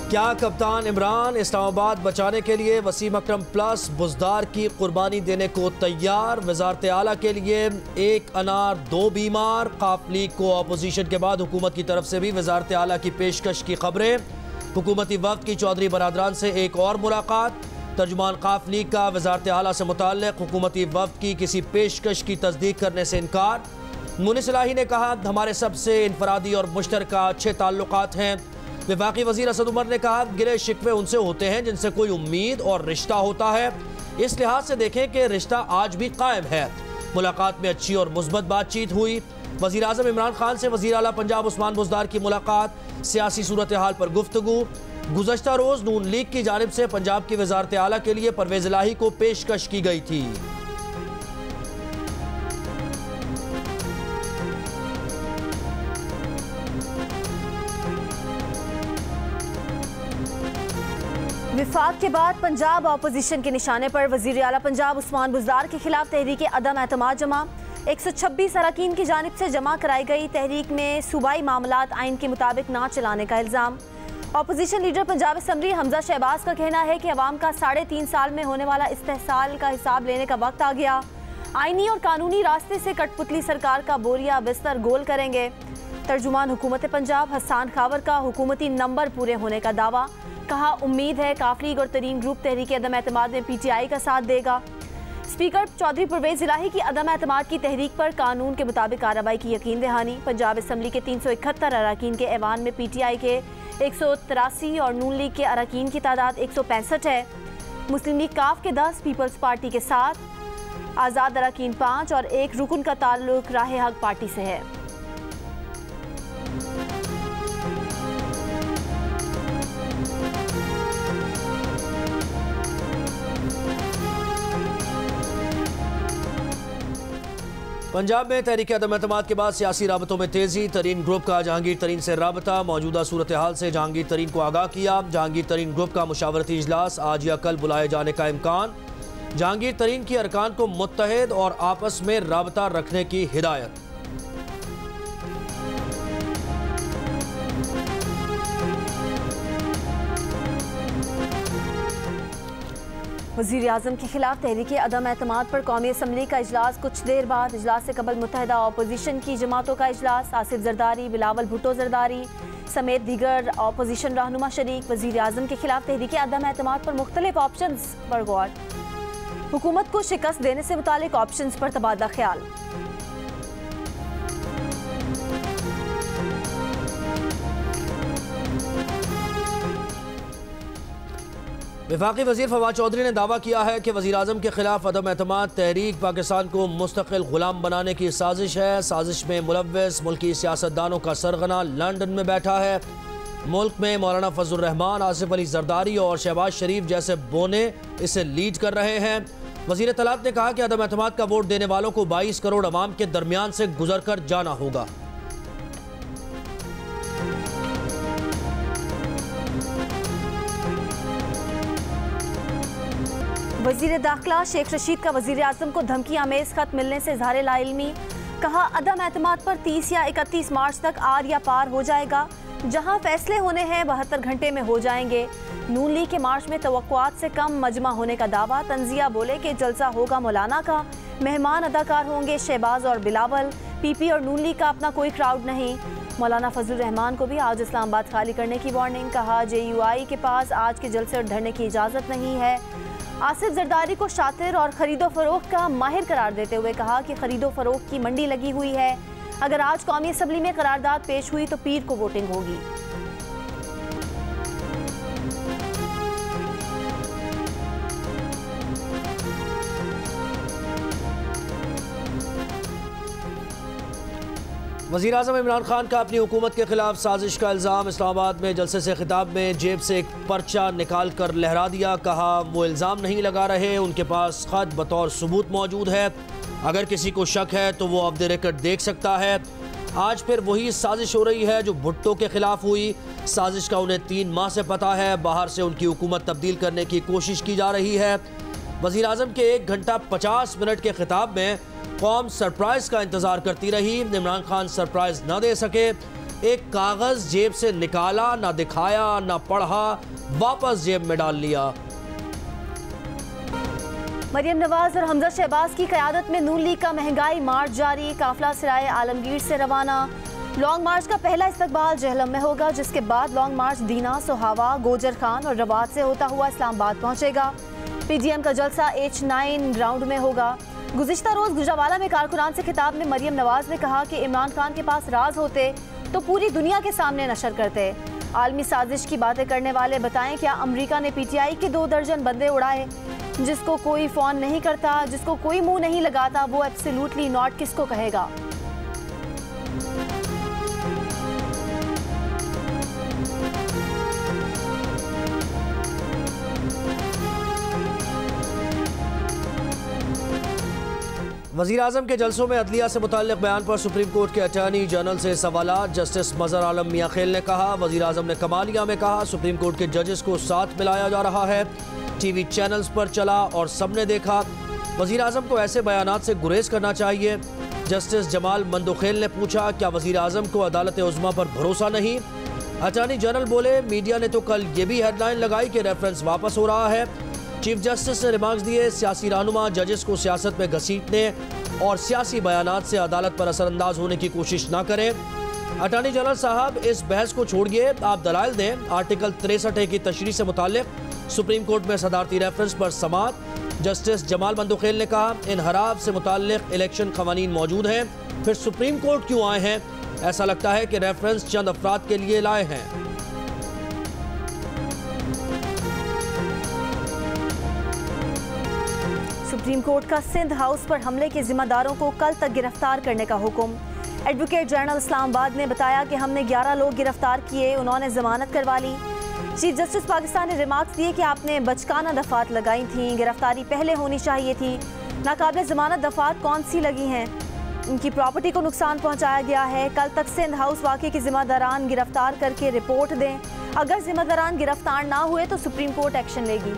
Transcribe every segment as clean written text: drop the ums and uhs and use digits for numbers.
क्या कप्तान इमरान इस्लामाबाद बचाने के लिए वसीम अकरम प्लस बुज़दार की कुर्बानी देने को तैयार? वज़ारत आला के लिए 1 अनार 2 बीमार। काफ लीग को अपोजिशन के बाद हुकूमत की तरफ से भी वज़ारत आला की पेशकश की खबरें। हुकूमती वफ़द की चौधरी बरादरान से एक और मुलाकात। तर्जुमान काफ लीग का वज़ारत आला से मुताल्लिक़ हुकूमती वफ़द की किसी पेशकश की तस्दीक करने से इनकार। मुनिस इलाही ने कहा, हमारे सबसे इनफरादी और मुश्तरका अच्छे ताल्लुकात हैं। वफाकी वज़ीर असद उमर ने कहा, गिले शिकवे उनसे होते हैं जिनसे कोई उम्मीद और रिश्ता होता है। इस लिहाज से देखें कि रिश्ता आज भी कायम है। मुलाकात में अच्छी और मुस्बत बातचीत हुई। वज़ीर आज़म इमरान खान से वज़ीर आला पंजाब उस्मान बुज़दार की मुलाकात। सियासी सूरत हाल पर गुफ्तगू। गुज़श्ता रोज़ नून लीग की जानिब से पंजाब की वज़ारत आला के लिए परवेज़ इलाही को पेशकश की गई थी। विफाक के बाद पंजाब अपोजिशन के निशाने पर वज़ीर आला पंजाब उस्मान बुज़दार के खिलाफ तहरीक अदम एतमाद जमा। 126 अरकान की जानिब से जमा कराई गई तहरीक में सूबाई मामलात आइन के मुताबिक ना चलाने का इल्ज़ाम। Opposition leader Punjab assembly Hamza Shahbaz का कहना है कि अवाम का 3.5 साल में होने वाला इस्तेहसाल का हिसाब लेने का वक्त आ गया। आइनी और कानूनी रास्ते से कठपुतली सरकार का बोरिया बिस्तर गोल करेंगे। तर्जुमान हुकूमत पंजाब हसन खावर का हुकूमती नंबर पूरे होने का दावा। कहा, उम्मीद है काफ लीग और तरीन ग्रुप तहरीक अदम एतमाद में PTI का साथ देगा। स्पीकर चौधरी परवेज़ इलाही की अदम एतमाद की तहरीक पर कानून के मुताबिक कार्रवाई की यकीन दहानी। पंजाब असम्बली के 371 अरकान के ऐवान में PTI के 183 और नून लीग के अरकान की तादाद 165 है। मुस्लिम लीग काफ के 10, पीपल्स पार्टी के 7, आज़ाद अरकान 5 और 1 रुकन का ताल्लुक राह हक पार्टी से है। पंजाब में तहरीक अदम एतमाद के बाद सियासी राबतों में तेजी। तरीन ग्रुप का जहांगीर तरीन से राबता। मौजूदा सूरत हाल से जहांगीर तरीन को आगाह किया। जहांगीर तरीन ग्रुप का मुशावरती इजलास आज या कल बुलाए जाने का इम्कान। जहांगीर तरीन की अरकान को मुत्तहिद और आपस में राबता रखने की हिदायत। वज़ीर आज़म के खिलाफ तहरीक अदम एतमाद पर कौमी असम्बली का इजलास कुछ देर बाद। इजलास से कबल मुत्तहिदा अपोजिशन की जमातों का इजलास। आसिफ जरदारी, बिलावल भुट्टो जरदारी समेत दीगर अपोजिशन रहनुमा शरीक। वज़ीर आज़म के खिलाफ तहरीक अदम एतमाद पर मुख्तलिफ ऑप्शंस पर गौर। हुकूमत को शिकस्त देने से मुतालिक ऑप्शंस पर तबादला ख्याल। वफाकी वज़ीर फवाद चौधरी ने दावा किया है कि वज़ीर आज़म के खिलाफ अदम एतमाद तहरीक पाकिस्तान को मुस्तकिल गुलाम बनाने की साजिश है। साजिश में मुलव्वस मुल्की सियासतदानों का सरगना लंदन में बैठा है। मुल्क में मौलाना फजल रहमान, आसिफ अली जरदारी और शहबाज शरीफ जैसे बोने इसे लीड कर रहे हैं। वज़ीर तलात ने कहा कि अदम एतमाद का वोट देने वालों को 22 करोड़ अवाम के दरमियान से गुजर कर जाना होगा। वज़ीर दाखिला शेख रशीद का वज़ीर आज़म को धमकी आमेज खत मिलने से इज़हार लाइल्मी। कहा, अदम एतमाद पर 30 या 31 मार्च तक आर या पार हो जाएगा। जहां फैसले होने हैं 72 घंटे में हो जाएंगे। नून लीग के मार्च में तवक्कुआत से कम मजमा होने का दावा। तंजिया बोले कि जलसा होगा मौलाना का। मेहमान अदाकार होंगे शहबाज और बिलावल। PP और नून लीग का अपना कोई क्राउड नहीं। मौलाना फजल रहमान को भी आज इस्लामाबाद खाली करने की वार्निंग। कहा, JUI के पास आज के जलसे और धरने की इजाज़त नहीं है। आसिफ जरदारी को शातिर और खरीदो फरोख्त का माहिर करार देते हुए कहा कि खरीदो फरोख्त की मंडी लगी हुई है। अगर आज कौमी असम्बली में करारदाद पेश हुई तो पीर को वोटिंग होगी। वज़ीर आज़म इमरान खान का अपनी हुकूमत के खिलाफ साजिश का इल्ज़ाम। इस्लामाबाद में जलसे से खिताब में जेब से एक पर्चा निकाल कर लहरा दिया। कहा, वो इल्ज़ाम नहीं लगा रहे, उनके पास खत बतौर सबूत मौजूद है। अगर किसी को शक है तो वो ऑफ द रिकॉर्ड देख सकता है। आज फिर वही साजिश हो रही है जो भुट्टो के खिलाफ हुई। साजिश का उन्हें 3 माह से पता है। बाहर से उनकी हुकूमत तब्दील करने की कोशिश की जा रही है। वज़ीर आज़म के 1 घंटा 50 मिनट के खिताब में कौम सरप्राइज का इंतजार करती रही। इमरान खान सरप्राइज न दे सके। एक कागज जेब से निकाला, ना दिखाया ना पढ़ा, वापस जेब में डाल लिया। मरियम नवाज और हमजा शहबाज की क़यादत में नून लीग का महंगाई मार्च जारी। काफिला सराय आलमगीर से रवाना। लॉन्ग मार्च का पहला इस्तकबाल जहलम में होगा, जिसके बाद लॉन्ग मार्च दीना, सोहावा, गोजर खान और रवात से होता हुआ इस्लामाबाद पहुंचेगा। PDM का जलसा H9 ग्राउंड में होगा। गुज़िश्ता रोज गुजरावाला में कारकुनान से खिताब में मरियम नवाज ने कहा कि इमरान खान के पास राज होते तो पूरी दुनिया के सामने नशर करते। आलमी साजिश की बातें करने वाले बताएं क्या अमरीका ने PTI के 2 दर्जन बंदे उड़ाए। जिसको कोई फोन नहीं करता, जिसको कोई मुंह नहीं लगाता, वो एब्सोल्युटली नॉट किसको कहेगा। वज़ीर आज़म के जलसों में अदलिया से मुताल्लिक़ बयान पर सुप्रीम कोर्ट के अटॉर्नी जनरल से सवालात। जस्टिस मज़हर आलम मियां खेल ने कहा, वज़ीर आज़म ने कमालिया में कहा सुप्रीम कोर्ट के जजेस को साथ मिलाया जा रहा है। TV चैनल्स पर चला और सबने देखा। वज़ीर आज़म को ऐसे बयानात से गुरेज करना चाहिए। जस्टिस जमाल मंदोखेल ने पूछा, क्या वज़ीर आज़म को अदालत उज़्मा पर भरोसा नहीं। अटॉर्नी जनरल बोले, मीडिया ने तो कल ये भी हेडलाइन लगाई कि रेफरेंस वापस हो रहा है। चीफ जस्टिस ने रिमार्क्स दिए, सियासी रहनुमा जजेस को सियासत में घसीटने और सियासी बयानात से अदालत पर असरअंदाज होने की कोशिश ना करें। अटॉर्नी जनरल साहब, इस बहस को छोड़िए, आप दलाइल दें। आर्टिकल 63 की तशरीह से मुताल्लिक़ सुप्रीम कोर्ट में सदारती रेफरेंस पर समाअत। जस्टिस जमाल मंदोखेल ने कहा, इनहराफ से मुताल्लिक़ इलेक्शन क़वानीन मौजूद हैं, फिर सुप्रीम कोर्ट क्यों आए हैं। ऐसा लगता है कि रेफरेंस चंद अफराद के लिए लाए हैं। सुप्रीम कोर्ट का सिंध हाउस पर हमले के जिम्मेदारों को कल तक गिरफ्तार करने का हुक्म। एडवोकेट जनरल इस्लामाबाद ने बताया कि हमने 11 लोग गिरफ्तार किए, उन्होंने जमानत करवा ली। चीफ जस्टिस पाकिस्तान ने रिमार्क्स दिए कि आपने बचकाना दफात लगाई थी, गिरफ्तारी पहले होनी चाहिए थी। नाकाबिल जमानत दफात कौन सी लगी हैं, उनकी प्रॉपर्टी को नुकसान पहुंचाया गया है। कल तक सिंध हाउस वाक़े के जिम्मेदारान गिरफ्तार करके रिपोर्ट दें। अगर जिम्मेदारान गिरफ्तार ना हुए तो सुप्रीम कोर्ट एक्शन लेगी।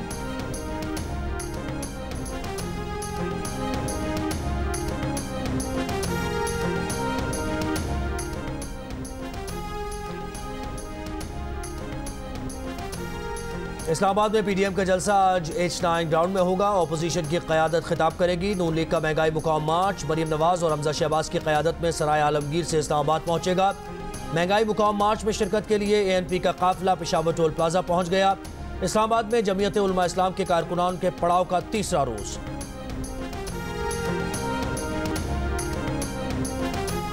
इस्लामाबाद में PDM का जलसा आज H9 ग्राउंड में होगा। अपोजिशन की क़यादत खिताब करेगी। नून लीग का महंगाई मुकाम मार्च मरियम नवाज और हमजा शहबाज की क़यादत में सराय आलमगीर से इस्लामाबाद पहुंचेगा। महंगाई मुकाम मार्च में शिरकत के लिए ANP का काफिला पेशावर टोल प्लाजा पहुंच गया। इस्लामाबाद में जमीयत उलमा इस्लाम के कारकुनान के पड़ाव का तीसरा रोज़।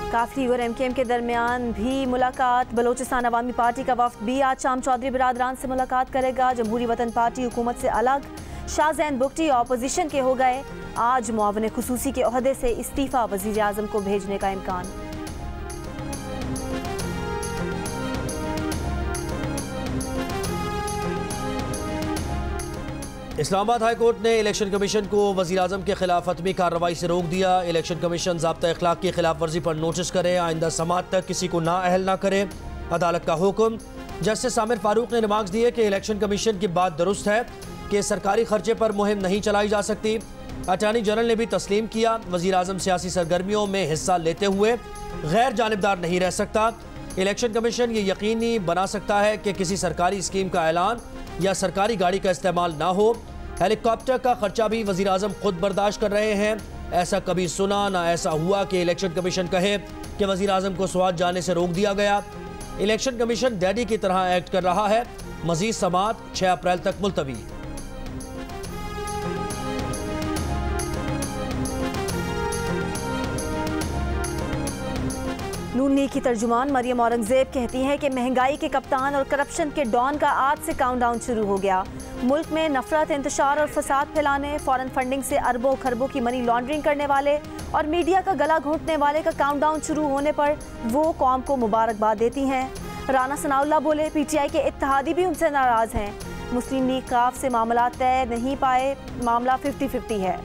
काफिली और MKM के दरमियान भी मुलाकात। बलोचिस्तान अवामी पार्टी का वफ्द भी आज शाम चौधरी बिरादरान से मुलाकात करेगा। जमहूरी वतन पार्टी हुकूमत से अलग। शाहजैन बुगटी अपोजिशन के हो गए। आज मुआविन खुसूसी के ओहदे से इस्तीफ़ा वज़ीर आज़म को भेजने का इम्कान। इस्लामाबाद हाई कोर्ट ने इलेक्शन कमीशन को वज़ीर आज़म के खिलाफ हतमी कार्रवाई से रोक दिया। इलेक्शन कमीशन ज़ाब्ता अखलाक की खिलाफ वर्जी पर नोटिस करे, आइंदा समाअत तक किसी को नाअहल ना करे। अदालत का हुक्म। जस्टिस आमिर फारूक ने रिमार्क्स दिए कि इलेक्शन कमीशन की बात दुरुस्त है कि सरकारी खर्चे पर मुहिम नहीं चलाई जा सकती। अटॉर्नी जनरल ने भी तस्लीम किया, वज़ीर आज़म सियासी सरगर्मियों में हिस्सा लेते हुए गैर जानिबदार नहीं रह सकता। इलेक्शन कमीशन ये यकीनी बना सकता है कि किसी सरकारी स्कीम का ऐलान या सरकारी गाड़ी का इस्तेमाल ना हो। हेलीकॉप्टर का खर्चा भी वज़ीर आज़म खुद बर्दाश्त कर रहे हैं। ऐसा कभी सुना ना ऐसा हुआ कि इलेक्शन कमीशन कहे कि वज़ीर आज़म को स्वात जाने से रोक दिया गया। इलेक्शन कमीशन डैडी की तरह एक्ट कर रहा है। मज़ीद समाअत 6 अप्रैल तक मुलतवी। नून लीग की तर्जुमान मरियम औरंगजेब कहती हैं कि महंगाई के कप्तान और करप्शन के डॉन का आज से काउंटडाउन शुरू हो गया। मुल्क में नफरत, इंतशार और फसाद फैलाने, फॉरेन फंडिंग से अरबों खरबों की मनी लॉन्ड्रिंग करने वाले और मीडिया का गला घोंटने वाले का काउंटडाउन शुरू होने पर वो कौम को मुबारकबाद देती हैं। राना सनाउल्लाह बोले, PTI के इत्तेहादी भी उनसे नाराज़ हैं। मुस्लिम लीग काफ से मामला तय नहीं पाए, मामला 50-50 है।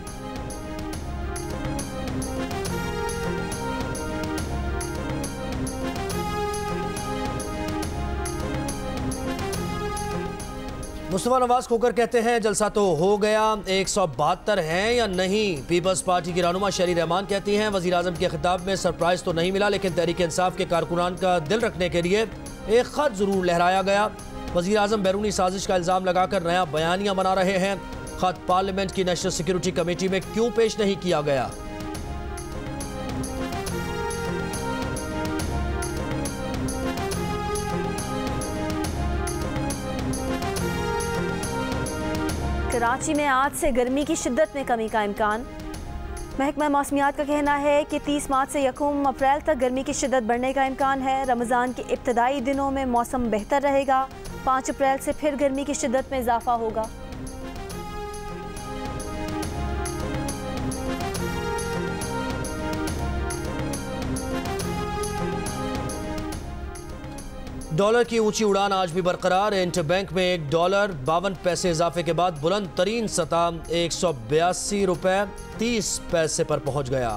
मुस्तफा नवाज खोकर कहते हैं जलसा तो हो गया, 172 हैं या नहीं। पीपल्स पार्टी की रहनुमा शरी रहमान कहती हैं वज़ीर आज़म के खिताब में सरप्राइज तो नहीं मिला, लेकिन तहरीक इंसाफ के कारकुनान का दिल रखने के लिए एक खत जरूर लहराया गया। वज़ीर आज़म बैरूनी साजिश का इल्ज़ाम लगाकर नया बयानिया बना रहे हैं। खत पार्लियामेंट की नेशनल सिक्योरिटी कमेटी में क्यों पेश नहीं किया गया? कराची में आज से गर्मी की शिद्दत में कमी का इम्कान। महकमा मौसमियात का कहना है कि 30 मार्च से 1 अप्रैल तक गर्मी की शिद्दत बढ़ने का इम्कान है। रमज़ान के इब्तदाई दिनों में मौसम बेहतर रहेगा। 5 अप्रैल से फिर गर्मी की शिद्दत में इजाफा होगा। डॉलर की ऊंची उड़ान आज भी बरकरार। इंटरबैंक में $1 52 पैसे इजाफे के बाद बुलंद तरीन सतह 182 रुपए 30 पैसे पर पहुंच गया।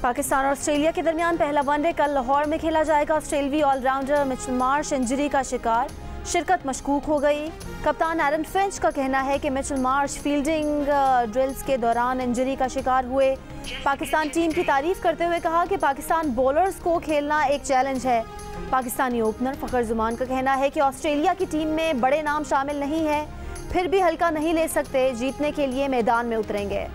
पाकिस्तान और ऑस्ट्रेलिया के दरमियान पहला वनडे कल लाहौर में खेला जाएगा। ऑस्ट्रेलवी ऑलराउंडर मिचेल मार्श इंजरी का शिकार, शिरकत मशकूक हो गई। कप्तान एरन फिंच का कहना है कि मिचेल मार्श फील्डिंग ड्रिल्स के दौरान इंजरी का शिकार हुए। पाकिस्तान टीम की तारीफ करते हुए कहा कि पाकिस्तान बॉलर्स को खेलना एक चैलेंज है। पाकिस्तानी ओपनर फ़खर ज़ुमान का कहना है कि ऑस्ट्रेलिया की टीम में बड़े नाम शामिल नहीं है, फिर भी हल्का नहीं ले सकते, जीतने के लिए मैदान में उतरेंगे।